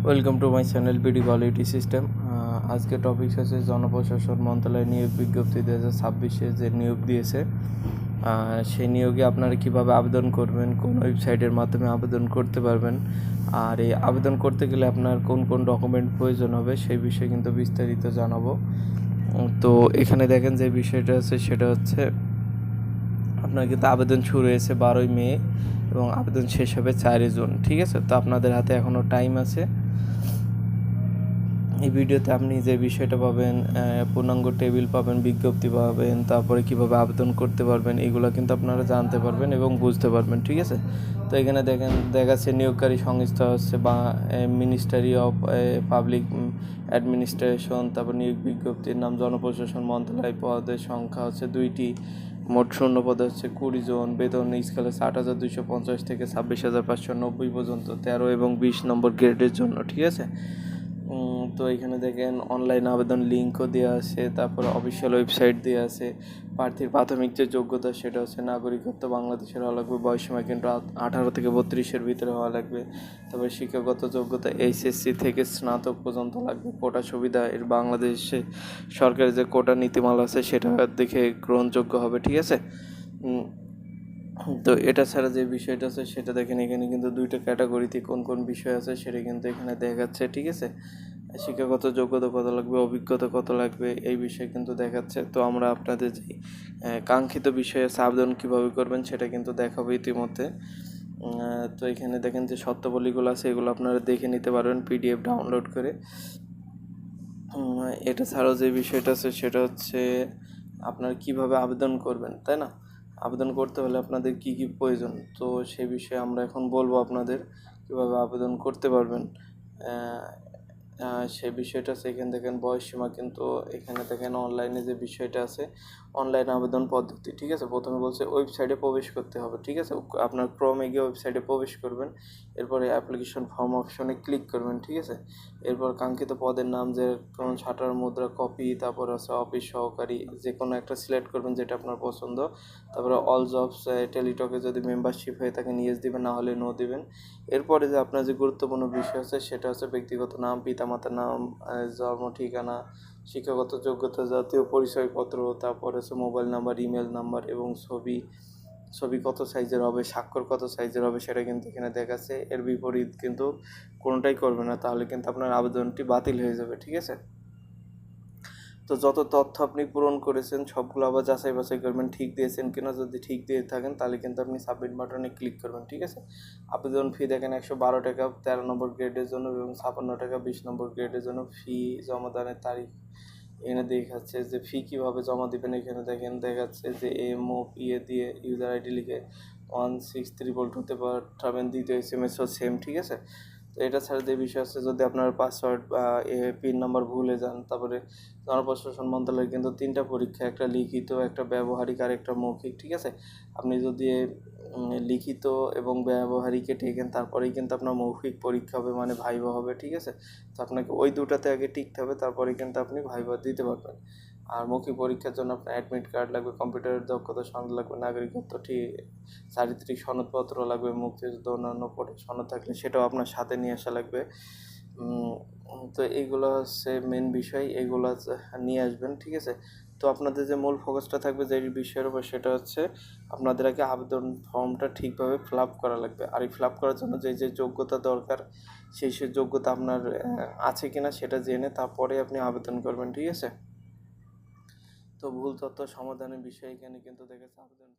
Welcome to my channel BD quality system. আজকে topic হচ্ছে জনপ্রশাসন মন্ত্রণালয় নিয়োগ বিজ্ঞপ্তি 2026 যে নিয়োগ দিয়েছে, সেই নিয়োগে আপনারা কিভাবে আবেদন করবেন, কোন ওয়েবসাইটের মাধ্যমে আবেদন করতে পারবেন, আর এই আবেদন করতে গেলে আপনার কোন কোন ডকুমেন্ট প্রয়োজন হবে সেই বিষয়ে কিন্তু বিস্তারিত জানাবো। তো এখানে দেখেন যে বিষয়টা আছে সেটা হচ্ছে আপনার কিন্তু আবেদন শুরু হয়েছে 12ই মে এবং আবেদন শেষ হবে 4ই জুন। ঠিক আছে, তো আপনাদের হাতে এখনও টাইম আছে। এই ভিডিওতে আপনি যে বিষয়টা পাবেন, পূর্ণাঙ্গ টেবিল পাবেন, বিজ্ঞপ্তি পাবেন, তারপরে কিভাবে আবেদন করতে পারবেন, এগুলো কিন্তু আপনারা জানতে পারবেন এবং বুঝতে পারবেন। ঠিক আছে, তো এখানে দেখাচ্ছে নিয়োগকারী সংস্থা হচ্ছে বা মিনিস্ট্রি অফ পাবলিক অ্যাডমিনিস্ট্রেশন। তারপর নিয়োগ বিজ্ঞপ্তির নাম জনপ্রশাসন মন্ত্রণালয়। পদের সংখ্যা হচ্ছে 2টি। মোট শূন্য পদে হচ্ছে 20 জন। বেতন স্কেলে 60,250 থেকে 26,590 পর্যন্ত 13 এবং 20 নম্বর গ্রেডের জন্য। ঠিক আছে, তো এখানে দেখেন অনলাইন আবেদন লিঙ্কও দেওয়া আছে, তারপর অফিসিয়াল ওয়েবসাইট দেওয়া আছে। প্রার্থীর প্রাথমিক যে যোগ্যতা সেটা হচ্ছে নাগরিকত্ব বাংলাদেশের হওয়া লাগবে, বয়সসীমা কিন্তু 18 থেকে 32-এর ভিতরে হওয়া লাগবে। তারপরে শিক্ষাগত যোগ্যতা এইচএসসি থেকে স্নাতক পর্যন্ত লাগবে। কোটা সুবিধা এর বাংলাদেশে সরকারের যে কোটা নীতিমালা আছে সেটা দেখে গ্রহণযোগ্য হবে। ঠিক আছে, তো এটা ছাড়া যে বিষয়টা আছে সেটা দেখেন, এখানে কিন্তু 2টা ক্যাটাগরিতে কোন কোন বিষয় আছে সেটা কিন্তু এখানে দেখাচ্ছে। ঠিক আছে, শিক্ষাগত যোগ্যতা কত লাগবে, অভিজ্ঞতা কত লাগবে, এই বিষয়ে কিন্তু দেখাচ্ছে। তো আমরা আপনাদের যে কাঙ্ক্ষিত বিষয়ে আবেদন কীভাবে করবেন সেটা কিন্তু দেখাবো ইতিমধ্যে। তো এখানে দেখেন যে শর্তাবলীগুলো আছে, এগুলো আপনারা দেখে নিতে পারবেন পিডিএফ ডাউনলোড করে। এটা ছাড়াও যে বিষয়টা আছে সেটা হচ্ছে আপনারা কিভাবে আবেদন করবেন, তাই না? আবেদন করতে হলে আপনাদের কি কি প্রয়োজন, তো সেই বিষয়ে আমরা এখন বলবো আপনাদের কিভাবে আবেদন করতে পারবেন। সেই বিষয়টা আছে, এখানে দেখেন বয়সসীমা কিন্তু এখানে দেখেন অনলাইনে যে বিষয়টা আছে, অনলাইন আবেদন পদ্ধতি। ঠিক আছে, প্রথমে বলছে ওয়েবসাইটে প্রবেশ করতে হবে। ঠিক আছে, আপনার ক্রমে গিয়ে ওয়েবসাইটে প্রবেশ করবেন, এরপরে অ্যাপ্লিকেশন ফর্ম অপশনে ক্লিক করবেন। ঠিক আছে, এরপর কাঙ্ক্ষিত পদের নাম, যে কোনো ছাটার মুদ্রা কপি, তারপর আছে অফিস সহকারী, যে কোনো একটা সিলেক্ট করবেন যেটা আপনার পছন্দ। তারপরে অল জবস, টেলিটকে যদি মেম্বারশিপ হয়ে থাকে ইয়েস দিবেন, না হলে নো দিবেন। এরপরে যে আপনার যে গুরুত্বপূর্ণ বিষয় আছে সেটা হচ্ছে ব্যক্তিগত নাম, পিতামাতার নাম, জন্ম ঠিকানা, শিক্ষাগত যোগ্যতা, জাতীয় পরিচয়পত্র, তারপর হচ্ছে মোবাইল নাম্বার, ইমেল নাম্বার এবং ছবি কত সাইজের হবে, স্বাক্ষর কত সাইজের হবে সেটা কিন্তু এখানে দেখাচ্ছে। এর বিপরীত কিন্তু কোনোটাই করবে না, তাহলে কিন্তু আপনার আবেদনটি বাতিল হয়ে যাবে। ঠিক আছে, তো যত তথ্য আপনি পূরণ করেছেন সবগুলো আবার যাচাই বাছাই করবেন ঠিক দিয়েছেন কিনা। যদি ঠিক দিয়ে থাকেন তাহলে কিন্তু আপনি সাবমিট বাটনে ক্লিক করবেন। ঠিক আছে, আবেদন ফি দেখেন 112 টাকা 13 নম্বর গ্রেডের জন্য এবং 56 টাকা 20 নম্বর গ্রেডের জন্য। ফি জমাদানের তারিখ এখানে দেখাচ্ছে যে ফি কীভাবে জমা দেবেন। এখানে দেখাচ্ছে যে MOPA দিয়ে ইউজার আইডি লিখে 16322-তে পাঠাবেন। দ্বিতীয় SMS-ও সেম। ঠিক আছে, তো এটা ছাড়া যে বিষয় আছে, যদি আপনার পাসওয়ার্ড বা পিন নাম্বার ভুলে যান, তারপরে জনপ্রশাসন মন্ত্রণালয় কিন্তু 3টা পরীক্ষা, একটা লিখিত, একটা ব্যবহারিক আর একটা মৌখিক। ঠিক আছে, আপনি যদি লিখিত এবং ব্যবহারিকে টেকেন তারপরেই কিন্তু আপনার মৌখিক পরীক্ষা হবে, মানে ভাইভা হবে। ঠিক আছে, তো আপনাকে ওই দুটাতে আগে টিকতে হবে, তারপরে কিন্তু আপনি ভাইভা দিতে পারবেন। আর মৌখিক পরীক্ষার জন্য আপনার অ্যাডমিট কার্ড লাগবে, কম্পিউটারের দক্ষতা সনদ লাগবে, নাগরিকত্ব চারিত্রিক সনদপত্র লাগবে, মুক্তিযুদ্ধ অন্যান্য সনদ থাকলে সেটাও আপনার সাথে নিয়ে আসা লাগবে। তো এইগুলো হচ্ছে মেন বিষয়, এইগুলো নিয়ে আসবেন। ঠিক আছে, তো আপনাদের যে মূল ফোকাসটা থাকবে যে বিষয়ের উপর সেটা হচ্ছে আপনাদের আগে আবেদন ফর্মটা ঠিকভাবে ফিল আপ করা লাগবে। আর এই ফিল আপ করার জন্য যে যোগ্যতা দরকার সেই যোগ্যতা আপনার আছে কিনা সেটা জেনে তারপরে আপনি আবেদন করবেন। ঠিক আছে, তো ভুল তথ্য সমাধানের বিষয়ে এখানে কিন্তু দেখেছে আবেদন